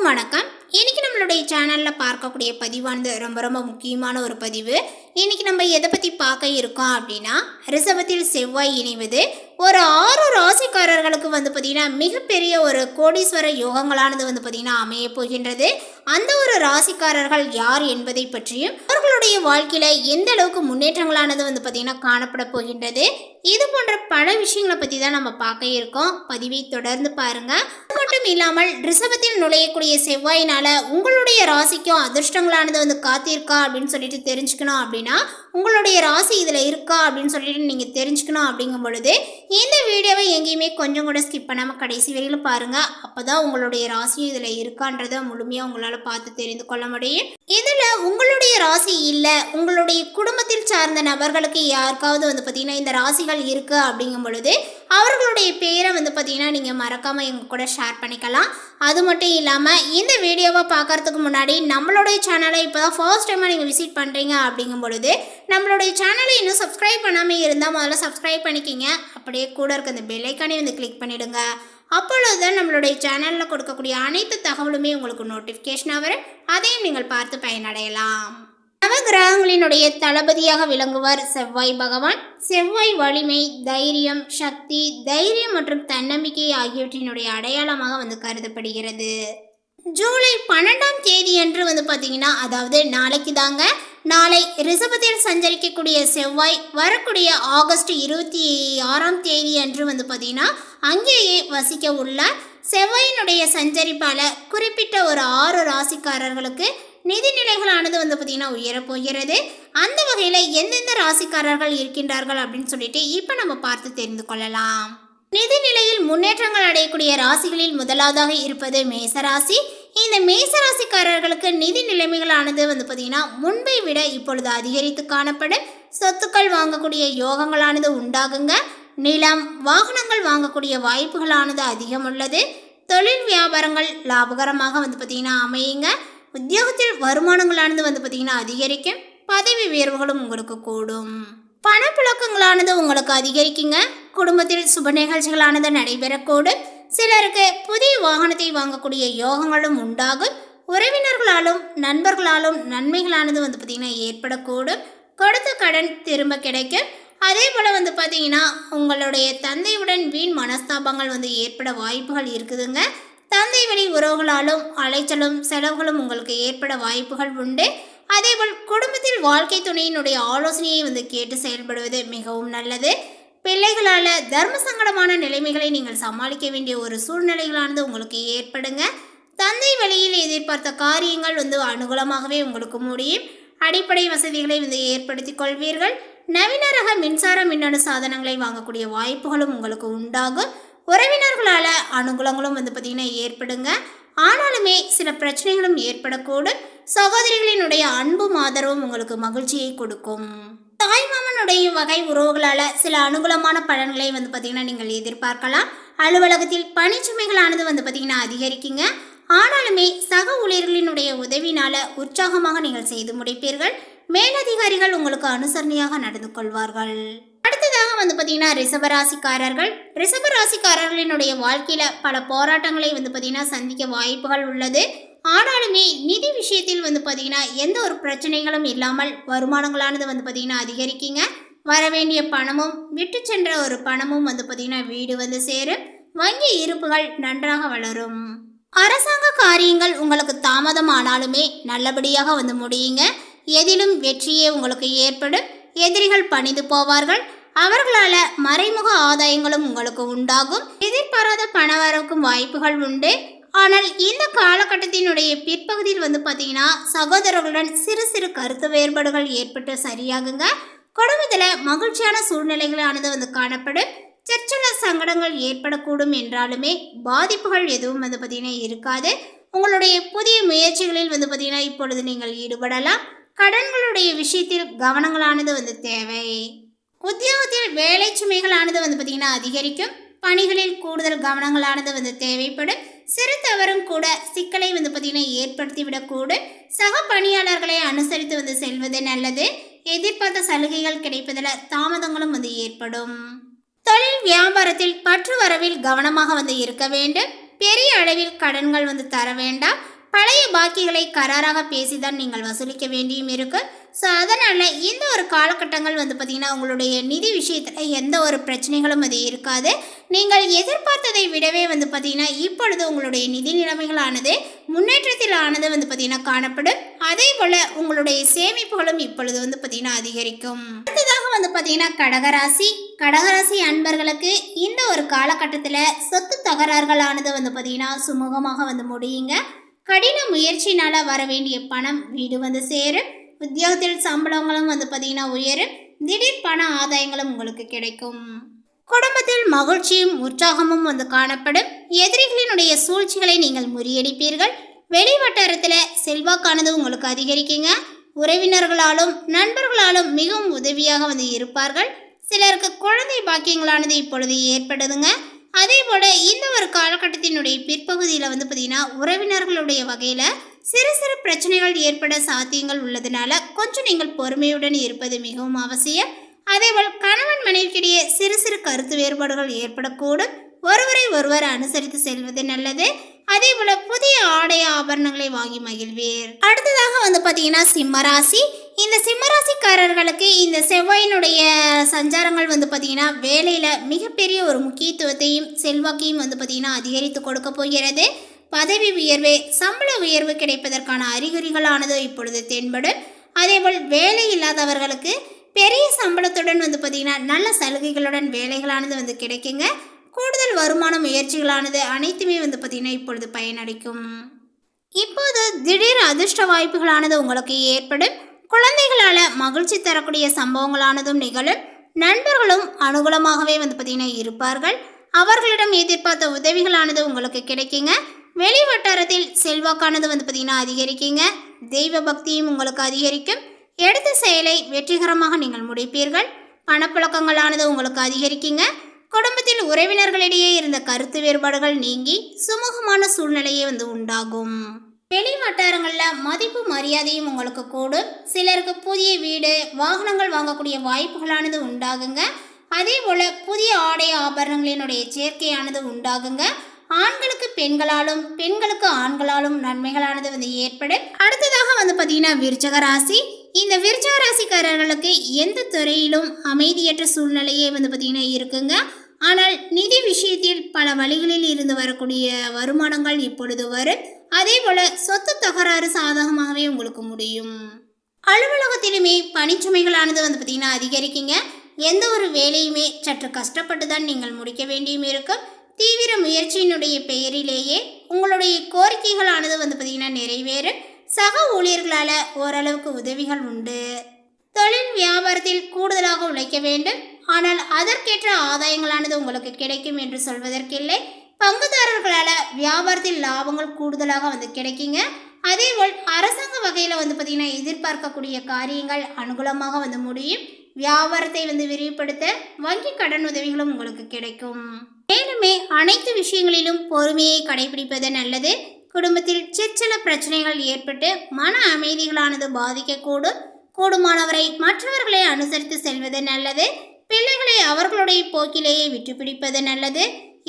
அனைவருக்கும் வணக்கம். இன்னைக்கு நம்மளுடைய சேனல்ல பார்க்கக்கூடிய பதிவானது ரொம்ப ரொம்ப முக்கியமான ஒரு பதிவு. இன்னைக்கு நம்ம எதை பத்தி பார்க்க இருக்கோம் அப்படின்னா, ரிஷபத்தில் செவ்வாய் இணைவது ஒரு 6 ராசிக்காரர்களுக்கு பார்த்தீங்கன்னா மிகப்பெரிய ஒரு கோடீஸ்வர யோகங்களானது பார்த்தீங்கன்னா அமைய போகின்றது. அந்த ஒரு ராசிக்காரர்கள் யார் என்பதை பற்றியும் அவர்களுடைய வாழ்க்கையில எந்த அளவுக்கு முன்னேற்றங்களானது பார்த்தீங்கன்னா காணப்பட போகின்றது. இது போன்ற பல விஷயங்களை பற்றி தான் நம்ம பார்க்க இருக்கோம். பதிவை தொடர்ந்து பாருங்க. அது மட்டும் இல்லாமல் ரிஷபத்தில் நுழையக்கூடிய செவ்வாயினால உங்களுடைய ராசிக்கும் அதிர்ஷ்டங்களானது காத்திருக்கா அப்படின்னு சொல்லிட்டு தெரிஞ்சுக்கணும். அப்படின்னா உங்களுடைய ராசி இதில் இருக்கா அப்படின்னு சொல்லிட்டு நீங்கள் தெரிஞ்சுக்கணும். அப்படிங்கும் பொழுது இந்த வீடியோவை எங்கேயுமே கொஞ்சம் கூட ஸ்கிப் பண்ணாமல் கடைசி வரையிலும் பாருங்கள். அப்போ தான் உங்களுடைய ராசியும் இதில் இருக்கான்றதை முழுமையாக உங்களால் பார்த்து தெரிந்து கொள்ள முடியும். இதில் உங்களுடைய ராசி இல்லை, உங்களுடைய குடும்பத்தில் சார்ந்த நபர்களுக்கு யாருக்காவது பார்த்தீங்கன்னா இந்த ராசிகள் இருக்குது அப்படிங்கும் பொழுது அவர்களுடைய பேரை பார்த்தீங்கன்னா நீங்கள் மறக்காமல் எங்கள் கூட ஷேர் பண்ணிக்கலாம். அது மட்டும் இல்லாமல் இந்த வீடியோவை பார்க்கறதுக்கு முன்னாடி நம்மளுடைய சேனலை இப்போ தான் ஃபர்ஸ்ட் டைமாக நீங்கள் விசிட் பண்ணுறீங்க அப்படிங்கும் பொழுது நம்மளுடைய சேனலை இன்னும் சப்ஸ்கிரைப் பண்ணாமல் இருந்தால் முதல்ல சப்ஸ்கிரைப் பண்ணிக்கிங்க. அப்படியே கூட இருக்க அந்த பெல் ஐக்கானே கிளிக் பண்ணிவிடுங்க. அப்பொழுதுதான் நம்மளுடைய சேனலில் கொடுக்கக்கூடிய அனைத்து தகவலுமே உங்களுக்கு நோட்டிஃபிகேஷனாக வரும். அதையும் நீங்கள் பார்த்து பயனடையலாம். நவகிரகங்களினுடைய தளபதியாக விளங்குவார் செவ்வாய் பகவான். செவ்வாய் வலிமை, தைரியம், சக்தி, தைரியம் மற்றும் தன்னம்பிக்கை ஆகியவற்றினுடைய அடையாளமாக கருதப்படுகிறது. ஜூலை 12ஆம் தேதி அன்று பார்த்தீங்கன்னா, அதாவது நாளைக்கு தாங்க, நாளை ரிஷபத்தில் சஞ்சரிக்கக்கூடிய செவ்வாய் வரக்கூடிய ஆகஸ்ட் 26ஆம் தேதி அன்று பார்த்தீங்கன்னா அங்கேயே வசிக்க உள்ள செவ்வாயினுடைய சஞ்சரிப்பால் குறிப்பிட்ட ஒரு 6 ராசிக்காரர்களுக்கு நிதிநிலைகளானது பார்த்தீங்கன்னா உயரப்போகிறது. அந்த வகையில் எந்தெந்த ராசிக்காரர்கள் இருக்கின்றார்கள் அப்படின்னு சொல்லிட்டு இப்போ நம்ம பார்த்து தெரிந்து கொள்ளலாம். நிதிநிலையில் முன்னேற்றங்கள் அடையக்கூடிய ராசிகளில் முதலாவதாக இருப்பது மேசராசி. இந்த மேசராசிக்காரர்களுக்கு நிதி நிலைமைகளானது பார்த்தீங்கன்னா முன்பை விட இப்பொழுது அதிகரித்து காணப்படும். சொத்துக்கள் வாங்கக்கூடிய யோகங்களானது உண்டாகுங்க. நிலம், வாகனங்கள் வாங்கக்கூடிய வாய்ப்புகளானது அதிகம் உள்ளது. தொழில் வியாபாரங்கள் லாபகரமாக பார்த்தீங்கன்னா அமையுங்க. உத்தியோகத்தில் வருமானங்களானது பார்த்தீங்கன்னா அதிகரிக்கும். பதவி உயர்வுகளும் உங்களுக்கு கூடும். பணப்புழக்கங்களானது உங்களுக்கு அதிகரிக்குங்க. குடும்பத்தில் சுப நிகழ்ச்சிகளானது நடைபெறக்கூடும். சிலருக்கு புதிய வாகனத்தை வாங்கக்கூடிய யோகங்களும் உண்டாகும். உறவினர்களாலும் நண்பர்களாலும் நன்மைகளானது பார்த்தீங்கன்னா ஏற்படக்கூடும். கொடுத்த கடன் திரும்ப கிடைக்கும். அதே போல் பார்த்தீங்கன்னா உங்களுடைய தந்தையுடன் வீண் மனஸ்தாபங்கள் ஏற்பட வாய்ப்புகள் இருக்குதுங்க. தந்தை வழி உறவுகளாலும் அலைச்சலும் செலவுகளும் உங்களுக்கு ஏற்பட வாய்ப்புகள் உண்டு. அதேபோல் குடும்பத்தில் வாழ்க்கை துணையினுடைய ஆலோசனையை கேட்டு செயல்படுவது மிகவும் நல்லது. பிள்ளைகளால் தர்ம சங்கடமான நிலைமைகளை நீங்கள் சமாளிக்க வேண்டிய ஒரு சூழ்நிலைகளானது உங்களுக்கு ஏற்படுங்க. தந்தை வழியில் எதிர்பார்த்த காரியங்கள் அனுகூலமாகவே உங்களுக்கு முடியும். அடிப்படை வசதிகளை ஏற்படுத்தி கொள்வீர்கள். நவீன ரக மின்சார மின்னணு சாதனங்களை வாங்கக்கூடிய வாய்ப்புகளும் உங்களுக்கு உண்டாகும். உறவினர்களால் அனுகூலங்களும் பார்த்தீங்கன்னா ஏற்படுங்க. ஆனாலுமே சில பிரச்சனைகளும் ஏற்படக்கூடும். சகோதரிகளினுடைய அன்பும் ஆதரவும் உங்களுக்கு மகிழ்ச்சியை கொடுக்கும். தாய்மாமனுடைய வகை உறவுகளால் சில அனுகூலமான பலன்களை பார்த்தீங்கன்னா நீங்கள் எதிர்பார்க்கலாம். அலுவலகத்தில் பணிச்சுமைகளானது பார்த்தீங்கன்னா அதிகரிக்குங்க. ஆனாலுமே சக ஊழியர்களினுடைய உதவினால உற்சாகமாக நீங்கள் செய்து முடிப்பீர்கள். மேலதிகாரிகள் உங்களுக்கு அனுசரணையாக நடந்து கொள்வார்கள். அடுத்ததாக பார்த்தீங்கன்னா ரிஷபராசிக்காரர்கள். ரிஷபராசிக்காரர்களினுடைய வாழ்க்கையில் பல போராட்டங்களை பார்த்தீங்கன்னா சந்திக்க வாய்ப்புகள் உள்ளது. ஆனாலுமே நிதி விஷயத்தில் பார்த்தீங்கன்னா எந்த ஒரு பிரச்சனைகளும் இல்லாமல் வருமானங்களானது பார்த்தீங்கன்னா அதிகரிக்குங்க. வரவேண்டிய பணமும் விட்டு சென்ற ஒரு பணமும் பார்த்தீங்கன்னா வீடு சேரும். வங்கி இருப்புகள் நன்றாக வளரும். அரசாங்க காரியங்கள் உங்களுக்கு தாமதம் ஆனாலுமே நல்லபடியாக முடியுங்க. எதிலும் வெற்றியே உங்களுக்கு ஏற்படும். எதிரிகள் பணிந்து போவார்கள். அவர்களால் மறைமுக ஆதாயங்களும் உங்களுக்கு உண்டாகும். எதிர்பாராத பணவரவுக்கும் வாய்ப்புகள் உண்டு. ஆனால் இந்த காலகட்டத்தினுடைய பிற்பகுதியில் பார்த்தீங்கன்னா சகோதரர்களுடன் சிறு சிறு கருத்து வேறுபாடுகள் ஏற்பட்டு சரியாகுங்க. குடும்பத்தில் மகிழ்ச்சியான சூழ்நிலைகளானது காணப்படும். சச்சல சங்கடங்கள் ஏற்படக்கூடும் என்றாலுமே பாதிப்புகள் எதுவும் பார்த்தீங்கன்னா இருக்காது. உங்களுடைய புதிய முயற்சிகளில் பார்த்தீங்கன்னா இப்பொழுது நீங்கள் ஈடுபடலாம். கடன்களுடைய விஷயத்தில் கவனங்களானது தேவை. உத்தியோகத்தில் வேலை சுமைகளானது பார்த்தீங்கன்னா அதிகரிக்கும். பணிகளில் கூடுதல் கவனங்களானது தேவைப்படும். சிறு தவறும் கூட சிக்கலை பார்த்தீங்கன்னா ஏற்படுத்திவிடக்கூடும். சக பணியாளர்களை அனுசரித்து செல்வது நல்லது. எதிர்பார்த்த சலுகைகள் கிடைப்பதில் தாமதங்களும் ஏற்படும். தொழில் வியாபாரத்தில் பற்று வரவில் கவனமாக இருக்க வேண்டும். பெரிய அளவில் கடன்கள் தர வேண்டாம். பழைய பாக்கிகளை கராராக பேசிதான் நீங்கள் வசூலிக்க வேண்டியும் இருக்கு. ஸோ அதனால் இந்த ஒரு காலகட்டங்கள் பார்த்திங்கன்னா உங்களுடைய நிதி விஷயத்தில் எந்த ஒரு பிரச்சனைகளும் அது இருக்காது. நீங்கள் எதிர்பார்த்ததை விடவே பார்த்திங்கன்னா இப்பொழுது உங்களுடைய நிதி நிலைமைகளானது முன்னேற்றத்தில் ஆனது பார்த்திங்கன்னா காணப்படும். அதே போல் உங்களுடைய சேமிப்புகளும் இப்பொழுது பார்த்திங்கன்னா அதிகரிக்கும். அடுத்ததாக பார்த்திங்கன்னா கடகராசி அன்பர்களுக்கு இந்த ஒரு காலகட்டத்தில் சொத்து தகராறுகளானது பார்த்திங்கன்னா சுமூகமாக முடியுங்க. கடின முயற்சினால் வர வேண்டிய பணம் வீடு சேரும். உத்தியோகத்தில் சம்பளங்களும் பார்த்திங்கன்னா உயரும். திடீர் பண ஆதாயங்களும் உங்களுக்கு கிடைக்கும். குடும்பத்தில் மகிழ்ச்சியும் உற்சாகமும் காணப்படும். எதிரிகளினுடைய சூழ்ச்சிகளை நீங்கள் முறியடிப்பீர்கள். வெளி வட்டாரத்தில் செல்வாக்கானது உங்களுக்கு அதிகரிக்குங்க. உறவினர்களாலும் நண்பர்களாலும் மிகவும் உதவியாக இருப்பார்கள். சிலருக்கு குழந்தை பாக்கியங்களானது இப்பொழுது ஏற்படுதுங்க. அதே போல் இந்த ஒரு காலகட்டத்தினுடைய பிற்பகுதியில் பார்த்திங்கன்னா உறவினர்களுடைய வகையில் சிறு சிறு பிரச்சனைகள் ஏற்பட சாத்தியங்கள் உள்ளதுனால கொஞ்சம் நீங்கள் பொறுமையுடன் இருப்பது மிகவும் அவசியம். அதேபோல் கணவன் மனைவிக்கிடையே சிறு சிறு கருத்து வேறுபாடுகள் ஏற்படக்கூடும். ஒருவரை ஒருவர் அனுசரித்து செல்வது நல்லது. அதே போல புதிய ஆடை ஆபரணங்களை வாங்கி மகிழ்வீர். அடுத்ததாக பார்த்திங்கன்னா சிம்மராசி. இந்த சிம்மராசிக்காரர்களுக்கு இந்த செவ்வாயினுடைய சஞ்சாரங்கள் பார்த்திங்கன்னா வேலையில் மிகப்பெரிய ஒரு முக்கியத்துவத்தையும் செல்வாக்கையும் பார்த்திங்கன்னா அதிகரித்து கொடுக்க போகிறது. பதவி உயர்வு, சம்பள உயர்வு கிடைப்பதற்கான அறிகுறிகளானது இப்பொழுது தென்படும். அதேபோல் வேலை இல்லாதவர்களுக்கு பெரிய சம்பளத்துடன் பார்த்திங்கன்னா நல்ல சலுகைகளுடன் வேலைகளானது கிடைக்குங்க. கூடுதல் வருமான முயற்சிகளானது அனைத்துமே பார்த்திங்கன்னா இப்பொழுது பயனளிக்கும். இப்போது திடீர் அதிர்ஷ்ட வாய்ப்புகளானது உங்களுக்கு ஏற்படும். குழந்தைகளால் மகிழ்ச்சி தரக்கூடிய சம்பவங்களானதும் நிகழும். நண்பர்களும் அனுகூலமாகவே பார்த்திங்கன்னா இருப்பார்கள். அவர்களிடம் எதிர்பார்த்த உதவிகளானது உங்களுக்கு கிடைக்குங்க. வெளி வட்டாரத்தில் செல்வாக்கானது பார்த்திங்கன்னா அதிகரிக்குங்க. தெய்வ பக்தியும் உங்களுக்கு அதிகரிக்கும். எடுத்த செயலை வெற்றிகரமாக நீங்கள் முடிப்பீர்கள். பணப்புழக்கங்களானது உங்களுக்கு அதிகரிக்குங்க. குடும்பத்தில் உறவினர்களிடையே இருந்த கருத்து வேறுபாடுகள் நீங்கி சுமூகமான சூழ்நிலையே உண்டாகும். வெளி வட்டாரங்களில் மதிப்பு மரியாதையும் உங்களுக்கு கூடும். சிலருக்கு புதிய வீடு, வாகனங்கள் வாங்கக்கூடிய வாய்ப்புகளானது உண்டாகுங்க. அதே போல் புதிய ஆடை ஆபரணங்களினுடைய சேர்க்கையானது உண்டாகுங்க. ஆண்களுக்கு பெண்களாலும் பெண்களுக்கு ஆண்களாலும் நன்மைகளானது ஏற்படும். அடுத்ததாக பார்த்திங்கன்னா விருச்சக ராசி. இந்த விருச்சக ராசிக்காரர்களுக்கு எந்த துறையிலும் அமைதியற்ற சூழ்நிலையே பார்த்திங்கன்னா இருக்குங்க. ஆனால் நிதி விஷயத்தில் பல வழிகளில் இருந்து வரக்கூடிய வருமானங்கள் இப்பொழுது வரும். அதே போல் சொத்து தகராறு சாதகமாகவே உங்களுக்கு முடியும். அலுவலகத்திலுமே பணிச்சுமைகளானது பார்த்திங்கன்னா அதிகரிக்குங்க. எந்த ஒரு வேலையுமே சற்று கஷ்டப்பட்டு தான் நீங்கள் முடிக்க வேண்டியும் இருக்கும். தீவிர முயற்சியினுடைய பெயரிலேயே உங்களுடைய கோரிக்கைகளானது பார்த்திங்கன்னா நிறைவேறும். சக ஊழியர்களால் ஓரளவுக்கு உதவிகள் உண்டு. தொழில் வியாபாரத்தில் கூடுதலாக உழைக்க வேண்டும். ஆனால் அதற்கேற்ற ஆதாயங்களானது உங்களுக்கு கிடைக்கும் என்று சொல்வதற்கில்லை. பங்குதாரர்களால் வியாபாரத்தில் லாபங்கள் கூடுதலாக கிடைக்குங்க. அதேபோல் அரசாங்க வகையில் பார்த்திங்கன்னா எதிர்பார்க்கக்கூடிய காரியங்கள் அனுகூலமாக முடியும். வியாபாரத்தை விரிவுபடுத்த வங்கி கடன் உதவிகளும் உங்களுக்கு கிடைக்கும். மேலுமே அனைத்து விஷயங்களிலும் பொறுமையை கடைபிடிப்பது நல்லது. குடும்பத்தில் சிற்சில பிரச்சனைகள் ஏற்பட்டு மன அமைதிகளானது பாதிக்கக்கூடும். கூடுமானவரை மற்றவர்களை அனுசரித்து செல்வது நல்லது. பிள்ளைகளை அவர்களுடைய போக்கிலேயே விட்டு பிடிப்பது நல்லது.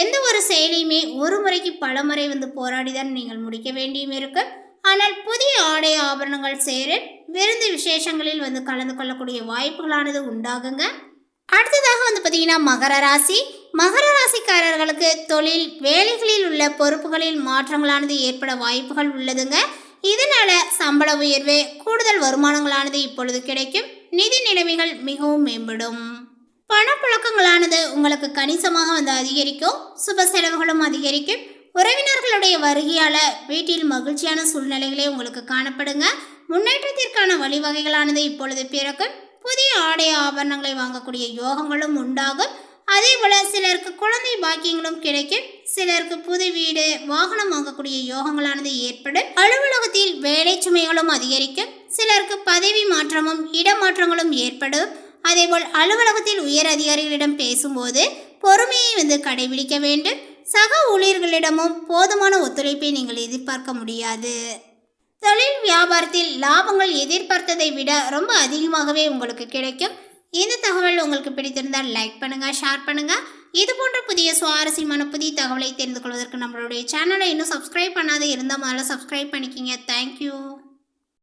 எந்த ஒரு செயலையுமே ஒரு முறைக்கு பல முறை போராடிதான் நீங்கள் முடிக்க வேண்டியும் இருக்கும். ஆனால் புதிய ஆடை ஆபரணங்கள் சேர விருந்து விசேஷங்களில் கலந்து கொள்ளக்கூடிய வாய்ப்புகளானது உண்டாகுங்க. அடுத்ததாக பார்த்திங்கன்னா மகர ராசிக்காரர்களுக்கு தொழில் வேலைகளில் உள்ள பொறுப்புகளில் மாற்றங்களானது ஏற்பட வாய்ப்புகள் உள்ளதுங்க. இதனால் சம்பள உயர்வு, கூடுதல் வருமானங்களானது இப்பொழுது கிடைக்கும். நிதி நிலைமைகள் மிகவும் மேம்படும். பணப்புழக்கங்களானது உங்களுக்கு கணிசமாக அதிகரிக்கும். சுப செலவுகளும் அதிகரிக்கும். உறவினர்களுடைய வருகையால் வீட்டில் மகிழ்ச்சியான சூழ்நிலைகளே உங்களுக்கு காணப்படுங்க. முன்னேற்றத்திற்கான வழிவகைகளானது இப்பொழுது பிறக்கும். புதிய ஆடை ஆபரணங்களை வாங்கக்கூடிய யோகங்களும் உண்டாகும். அதே போல சிலருக்கு குழந்தை பாக்கியங்களும் கிடைக்கும். சிலருக்கு புது வீடு, வாகனம் வாங்கக்கூடிய யோகங்களானது ஏற்படும். அலுவலகத்தில் வேலை சுமைகளும் அதிகரிக்கும். சிலருக்கு பதவி மாற்றமும் இடமாற்றங்களும் ஏற்படும். அதேபோல் அலுவலகத்தில் உயர் அதிகாரிகளிடம் பேசும்போது பொறுமையை கடைபிடிக்க வேண்டும். சக ஊழியர்களிடமும் போதுமான ஒத்துழைப்பை நீங்கள் எதிர்பார்க்க முடியாது. தொழில் வியாபாரத்தில் லாபங்கள் எதிர்பார்த்ததை விட ரொம்ப அதிகமாகவே உங்களுக்கு கிடைக்கும். இந்த தகவல் உங்களுக்கு பிடித்திருந்தால் லைக் பண்ணுங்கள், ஷேர் பண்ணுங்கள். இது போன்ற புதிய சுவாரஸ்யமான புதிய தகவலை தெரிந்து கொள்வதற்கு நம்மளுடைய சேனலை இன்னும் சப்ஸ்கிரைப் பண்ணாத இருந்தால் முதல்ல சப்ஸ்கிரைப் பண்ணிக்கிங்க. தேங்க்யூ.